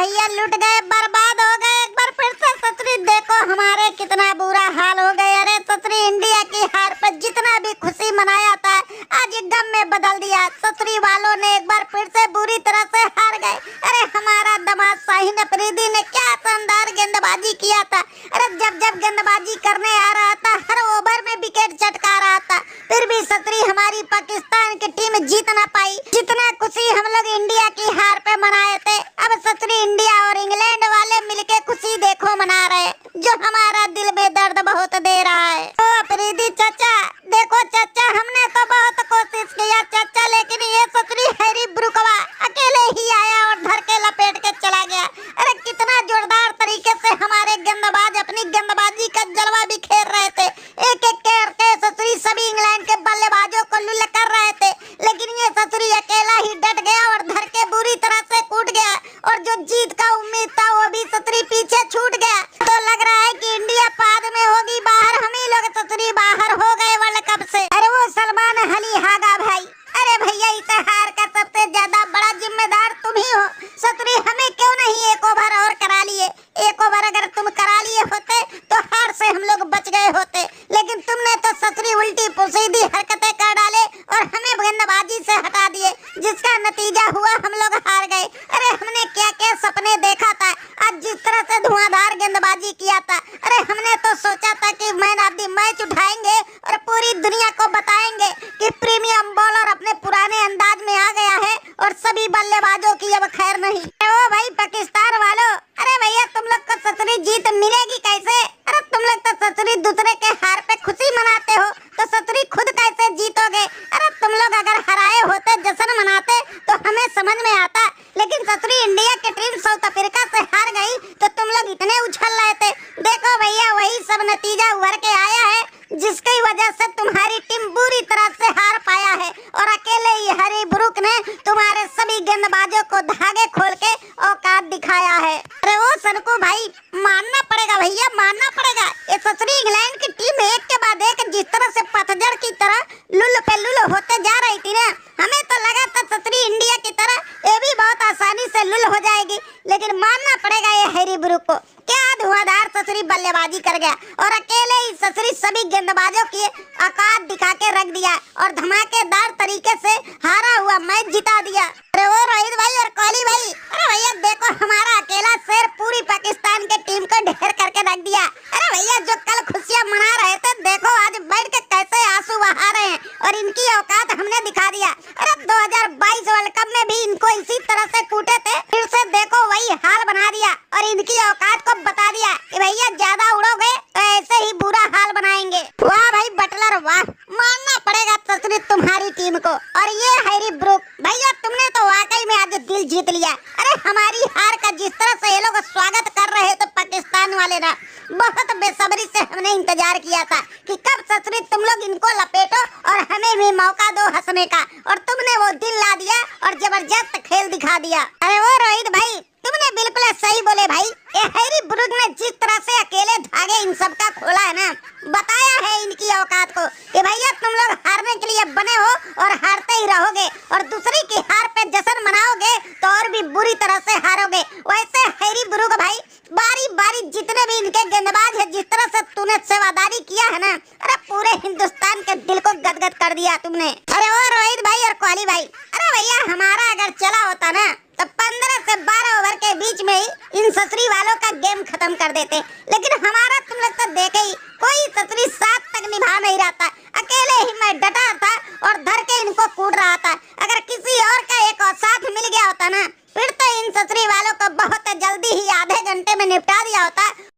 भैया लुट गए, बर्बाद हो गए। एक बार फिर से सत्री देखो हमारे कितना बुरा हाल हो गए। अरे सत्री इंडिया की हार पर जितना भी खुशी मनाया था आज गम में बदल दिया। सत्री वालों ने एक बार फिर से बुरी तरह से हार गए। अरे हमारा दामाद शाहीन अफरीदी ने क्या शानदार गेंदबाजी किया था। अरे जब जब गेंदबाजी करने आ रहा था हर ओवर में विकेट चटका रहा था, फिर भी सत्री हमारी पाकिस्तान की टीम जीत ना पाई। जितना खुशी हम लोग इंडिया की हार पे मनाए थे, अब सत्री इंडिया और इंग्लैंड वाले मिलके खुशी देखो मना रहे, जो हमारा दिल में दर्द बहुत दे रहा है। ओ अफरीदी चाचा, देखो चाचा, हमने तो बहुत कोशिश किया चाचा, लेकिन ये सत्री हैरी ब्रुकवा अकेले ही आया और धर के लपेट के चला गया। अरे कितना जोरदार तरीके से हमारे गेंदबाज अपनी गेंदबाजी का जलवा बिखेर रहे थे। एक एक करके सत्री सभी इंग्लैंड के बल्लेबाजों को लुल्ल कर रहे थे, लेकिन ये सत्री अकेला ही डट गया और धर के बुरी तरह से कूट गया, और जो जीत का उम्मीद था वो भी सत्री पीछे छूट गया। तो लग रहा है कि इंडिया बाद में होगी बाहर, हम ही लोग सत्री बाहर हो गए वर्ल्ड कप से। अरे वो सलमान अली हागा भाई, अरे भैया इस हार का सबसे ज्यादा बड़ा जिम्मेदार तुम ही हो। सत्री हमें क्यों नहीं एक ओवर और करा लिए? एक ओवर अगर तुम करा लिए होते तो हार से हम लोग बच गए होते, लेकिन तुमने तो सत्री उल्टी सीधी हरकतें कर डाले और हमें गेंदबाजी से हटा दिए, जिसका नतीजा हुआ हम लोग हार गए। अरे हमने क्या क्या सपने देखा था, आज जिस तरह से धुआंधार गेंदबाजी किया था। अरे हमने तो सोचा था कि मैन ऑफ द मैच उठाएंगे और पूरी दुनिया को बताएंगे कि प्रीमियम बॉलर अपने पुराने अंदाज में आ गया है और सभी बल्लेबाजों की अब खैर नहीं। ओ भाई पाकिस्तान वालों, अरे भैया तुम लोग को सत्री जीत मिलेगी कैसे? अरे तुम लोग तो सत्री दूसरे के हार पे खुशी मनाते हो, तो सत्री खुद कैसे जीतोगे? अरे तुम लोग अगर हराए होते, जश्न मनाते तो हमें समझ में आता, लेकिन सत्री इंडिया की टीम साउथ अफ्रीका से हार गई तो तुम लोग इतने उछल रहे थे। देखो भैया वही सब नतीजा उभर के आया है, जिसकी वजह से तुम्हारी टीम बुरी तरह से हार पाया है, और अकेले ही हैरी ब्रुक ने तुम्हारे सभी गेंदबाजों को धागे खोल के औकात दिखाया है। अरे वो सनकू भाई, मानना पड़ेगा भैया, मानना पड़ेगा। ये सत्री इंग्लैंड की टीम एक के बाद एक जिस तरह से पतझड़ की तरह लुल पे लुल होते जा रही थी ना, हमें तो लगा था सत्री इंडिया की तरह ये भी बहुत आसानी से लुल हो जाएगी, लेकिन मानना पड़ेगा ये हैरी ब्रुक को, क्या धुआंधार सत्री बल्लेबाजी कर गया और अकेले ही सत्री सभी गेंदबाजों की औकात दिखा के रख दिया और धमाकेदार तरीके से हारा हुआ मैच जिता दिया। अरे वो रोहित भाई और कोहली भाई, अरे भैया देखो हमारा अकेला शेर पूरी पाकिस्तान के टीम को ढेर करके रख दिया। अरे भैया जो कल खुशियां मना रहे थे, देखो आज बैठ के कैसे आंसू बहा रहे हैं, और इनकी औकात हमने दिखा दिया। अरे 2022 वर्ल्ड कप में भी इनको इसी तरह से कूटे थे, फिर से देखो वही हाल बना दिया और इनकी औकात को बता दिया कि भैया ज्यादा उड़ोगे तो ऐसे ही बुरा हाल बनाएंगे। वाह भाई बटलर वाह, मानना पड़ेगा सत्री तुम्हारी टीम को। और ये हैरी ब्रुक भैया, तुमने तो वाकई में आज दिल जीत लिया। अरे हमारी हार का जिस तरह से ये लोग स्वागत कर रहे थे पाकिस्तान वाले ना, बहुत बेसब्री से हमने इंतजार किया था कि कब सत्री तुम लोग इनको लपेटो और हमें भी मौका दो हंसने का, और तुमने वो दिल ला दिया और जबरदस्त खेल दिखा दिया। अरे वो रोहित भाई, तुमने बिल्कुल सही बोले भाई। ये हैरी ब्रुक ने जिस तरह से अकेले धागे इन सब का खोला है ना, बताया है इनकी औकात को कि भैया तुम लोग हारने के लिए बने हो और हारते ही रहोगे, और दूसरी की हार पे जश्न मनाओगे तो और भी बुरी तरह से हारोगे। वैसे हैरी ब्रुक भाई, बारी बारी जितने भी इनके गेंदबाज है, जिस तरह से तूने सेवादारी किया है ना, अरे पूरे हिंदुस्तान के दिल को गदगद कर दिया तुमने। अरे वो रोहित भाई और कोहली भाई, अरे भैया हमारा अगर चला होता ना तो 15 से 12 ओवर के बीच में ही इन सत्री वालों का गेम खत्म कर देते, लेकिन हमारा तुम लोग तो देखे ही, कोई सत्री 7 तक निभा नहीं रहा था, अकेले ही मैं डटा था और धर के इनको कूट रहा था। अगर किसी और का एक और साथ मिल गया होता ना, फिर तो इन सत्री वालों को बहुत जल्दी ही आधे घंटे में निपटा दिया होता।